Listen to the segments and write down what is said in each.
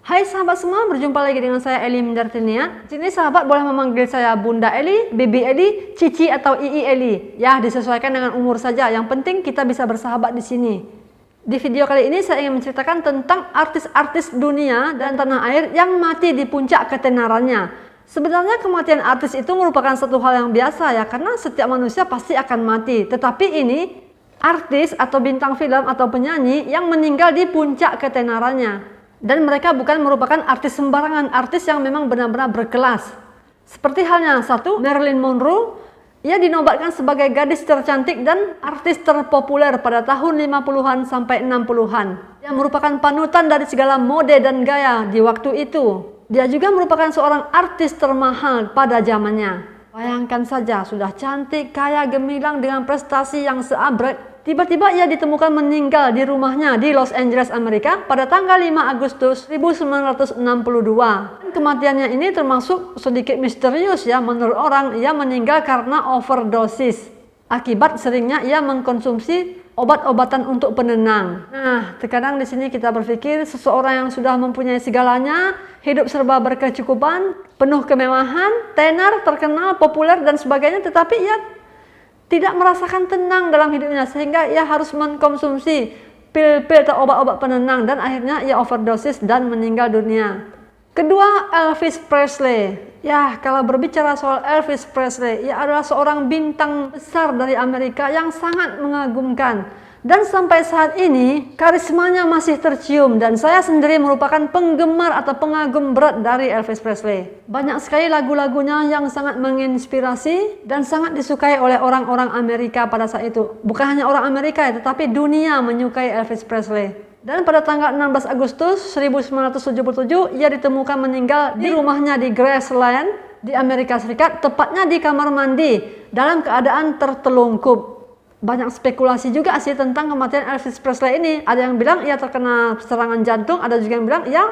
Hai sahabat semua, berjumpa lagi dengan saya Eli Mindartiniat. Sini sahabat boleh memanggil saya Bunda Eli, Bibi Eli, Cici atau Ii Eli. Ya, disesuaikan dengan umur saja. Yang penting kita bisa bersahabat di sini. Di video kali ini saya ingin menceritakan tentang artis-artis dunia dan tanah air yang mati di puncak ketenarannya. Sebenarnya kematian artis itu merupakan satu hal yang biasa ya, karena setiap manusia pasti akan mati. Tetapi ini artis atau bintang film atau penyanyi yang meninggal di puncak ketenarannya. Dan mereka bukan merupakan artis sembarangan, artis yang memang benar-benar berkelas. Seperti halnya satu, Marilyn Monroe. Ia dinobatkan sebagai gadis tercantik dan artis terpopuler pada tahun 50-an sampai 60-an. Yang merupakan panutan dari segala mode dan gaya di waktu itu. Dia juga merupakan seorang artis termahal pada zamannya. Bayangkan saja, sudah cantik, kaya, gemilang dengan prestasi yang seabrek. Tiba-tiba ia ditemukan meninggal di rumahnya di Los Angeles, Amerika pada tanggal 5 Agustus 1962. Kematiannya ini termasuk sedikit misterius ya, menurut orang ia meninggal karena overdosis. Akibat seringnya ia mengkonsumsi obat-obatan untuk penenang. Nah, terkadang di sini kita berpikir seseorang yang sudah mempunyai segalanya, hidup serba berkecukupan, penuh kemewahan, tenar, terkenal, populer dan sebagainya, tetapi ia tidak merasakan tenang dalam hidupnya sehingga ia harus mengkonsumsi pil-pil atau obat-obat penenang dan akhirnya ia overdosis dan meninggal dunia. Kedua, Elvis Presley. Ya, kalau berbicara soal Elvis Presley, ia adalah seorang bintang besar dari Amerika yang sangat mengagumkan. Dan sampai saat ini, karismanya masih tercium dan saya sendiri merupakan penggemar atau pengagum berat dari Elvis Presley. Banyak sekali lagu-lagunya yang sangat menginspirasi dan sangat disukai oleh orang-orang Amerika pada saat itu. Bukan hanya orang Amerika ya, tetapi dunia menyukai Elvis Presley. Dan pada tanggal 16 Agustus 1977, ia ditemukan meninggal di rumahnya di Graceland, di Amerika Serikat, tepatnya di kamar mandi, dalam keadaan tertelungkup. Banyak spekulasi juga sih tentang kematian Elvis Presley ini. Ada yang bilang ia terkena serangan jantung, ada juga yang bilang ia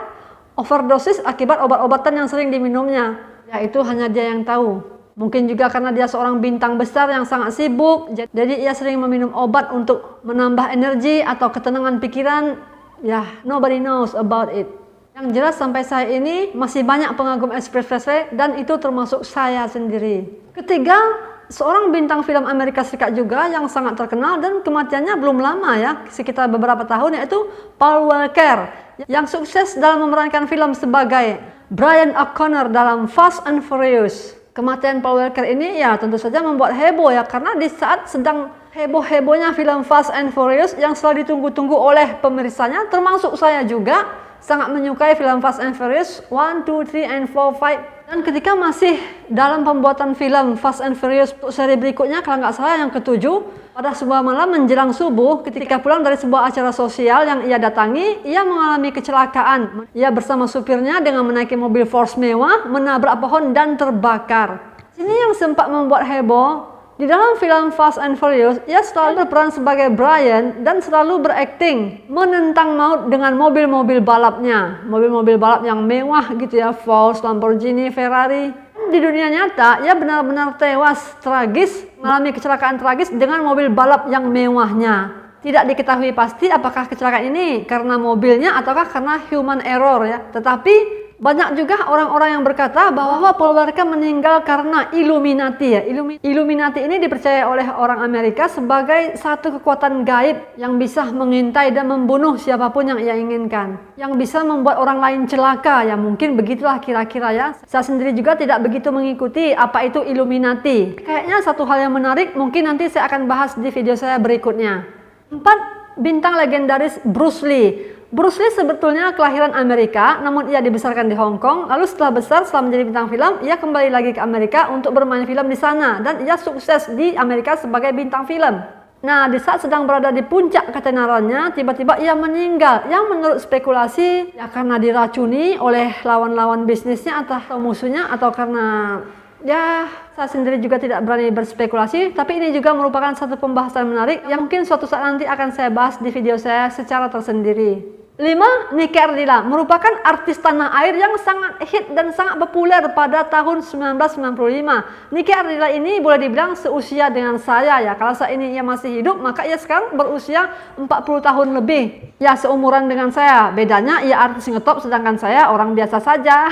overdosis akibat obat-obatan yang sering diminumnya. Ya, itu hanya dia yang tahu. Mungkin juga karena dia seorang bintang besar yang sangat sibuk, jadi ia sering meminum obat untuk menambah energi atau ketenangan pikiran. Ya, nobody knows about it. Yang jelas sampai saat ini masih banyak pengagum Elvis Presley dan itu termasuk saya sendiri. Ketiga, seorang bintang film Amerika Serikat juga yang sangat terkenal dan kematiannya belum lama ya, sekitar beberapa tahun, yaitu Paul Walker yang sukses dalam memerankan film sebagai Brian O'Connor dalam Fast and Furious. Kematian Paul Walker ini ya tentu saja membuat heboh ya, karena di saat sedang heboh-hebohnya film Fast and Furious yang selalu ditunggu-tunggu oleh pemirsanya, termasuk saya juga sangat menyukai film Fast and Furious 1, 2, 3, and 4, 5. Dan ketika masih dalam pembuatan film Fast and Furious untuk seri berikutnya, kalau nggak salah yang ketujuh, pada sebuah malam menjelang subuh ketika pulang dari sebuah acara sosial yang ia datangi, ia mengalami kecelakaan. Ia bersama supirnya dengan menaiki mobil Force mewah, menabrak pohon dan terbakar. Ini yang sempat membuat heboh. Di dalam film Fast and Furious, ia selalu berperan sebagai Brian dan selalu berakting menentang maut dengan mobil-mobil balapnya. Mobil-mobil balap yang mewah gitu ya, Porsche, Lamborghini, Ferrari. Di dunia nyata, ia benar-benar tewas tragis, mengalami kecelakaan tragis dengan mobil balap yang mewahnya. Tidak diketahui pasti apakah kecelakaan ini karena mobilnya ataukah karena human error ya. Tetapi banyak juga orang-orang yang berkata bahwa Paul Walker meninggal karena Illuminati ya. Illuminati ini dipercaya oleh orang Amerika sebagai satu kekuatan gaib yang bisa mengintai dan membunuh siapapun yang ia inginkan. Yang bisa membuat orang lain celaka ya, mungkin begitulah kira-kira ya. Saya sendiri juga tidak begitu mengikuti apa itu Illuminati. Kayaknya satu hal yang menarik mungkin nanti saya akan bahas di video saya berikutnya. 4. Bintang legendaris Bruce Lee. Bruce Lee sebetulnya kelahiran Amerika, namun ia dibesarkan di Hong Kong. Lalu setelah besar, setelah menjadi bintang film, ia kembali lagi ke Amerika untuk bermain film di sana. Dan ia sukses di Amerika sebagai bintang film. Nah, di saat sedang berada di puncak ketenarannya, tiba-tiba ia meninggal. Yang menurut spekulasi, ya karena diracuni oleh lawan-lawan bisnisnya atau musuhnya, atau karena ya, saya sendiri juga tidak berani berspekulasi, tapi ini juga merupakan satu pembahasan menarik yang mungkin suatu saat nanti akan saya bahas di video saya secara tersendiri. 5. Nike Ardilla merupakan artis tanah air yang sangat hit dan sangat populer pada tahun 1995. Nike Ardilla ini boleh dibilang seusia dengan saya ya. Kalau saat ini ia masih hidup, maka ia sekarang berusia 40 tahun lebih. Ya, seumuran dengan saya. Bedanya ia artis ngetop sedangkan saya orang biasa saja.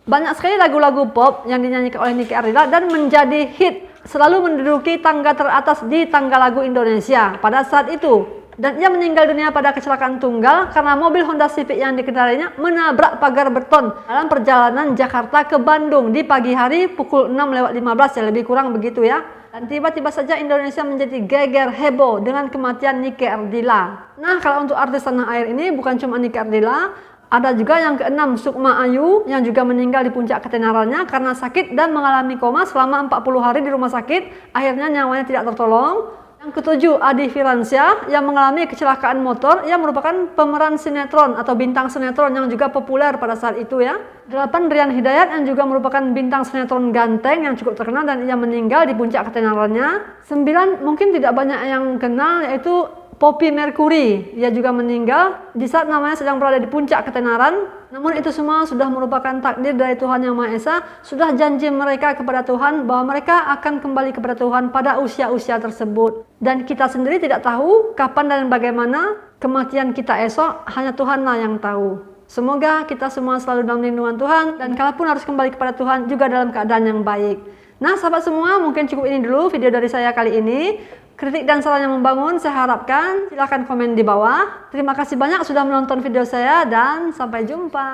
Banyak sekali lagu-lagu pop yang dinyanyikan oleh Nike Ardilla dan menjadi hit, selalu menduduki tangga teratas di tangga lagu Indonesia pada saat itu. Dan ia meninggal dunia pada kecelakaan tunggal karena mobil Honda Civic yang dikendarainya menabrak pagar beton dalam perjalanan Jakarta ke Bandung di pagi hari pukul 6:15 ya, lebih kurang begitu ya. Dan tiba-tiba saja Indonesia menjadi geger heboh dengan kematian Nike Ardilla. Nah, kalau untuk artis tanah air ini bukan cuma Nike Ardilla, ada juga yang keenam, Sukma Ayu, yang juga meninggal di puncak ketenarannya karena sakit dan mengalami koma selama 40 hari di rumah sakit. Akhirnya nyawanya tidak tertolong. Yang ketujuh, Adi Firansyah yang mengalami kecelakaan motor. Ia merupakan pemeran sinetron atau bintang sinetron yang juga populer pada saat itu ya. 8, Rian Hidayat yang juga merupakan bintang sinetron ganteng yang cukup terkenal dan ia meninggal di puncak ketenarannya. 9, mungkin tidak banyak yang kenal, yaitu Poppy Mercury. Ia juga meninggal di saat namanya sedang berada di puncak ketenaran. Namun itu semua sudah merupakan takdir dari Tuhan Yang Maha Esa. Sudah janji mereka kepada Tuhan bahwa mereka akan kembali kepada Tuhan pada usia-usia tersebut. Dan kita sendiri tidak tahu kapan dan bagaimana kematian kita esok, hanya Tuhanlah yang tahu. Semoga kita semua selalu dalam lindungan Tuhan, dan kalaupun harus kembali kepada Tuhan juga dalam keadaan yang baik. Nah sahabat semua, mungkin cukup ini dulu video dari saya kali ini. Kritik dan saran yang membangun saya harapkan silahkan komen di bawah. Terima kasih banyak sudah menonton video saya dan sampai jumpa.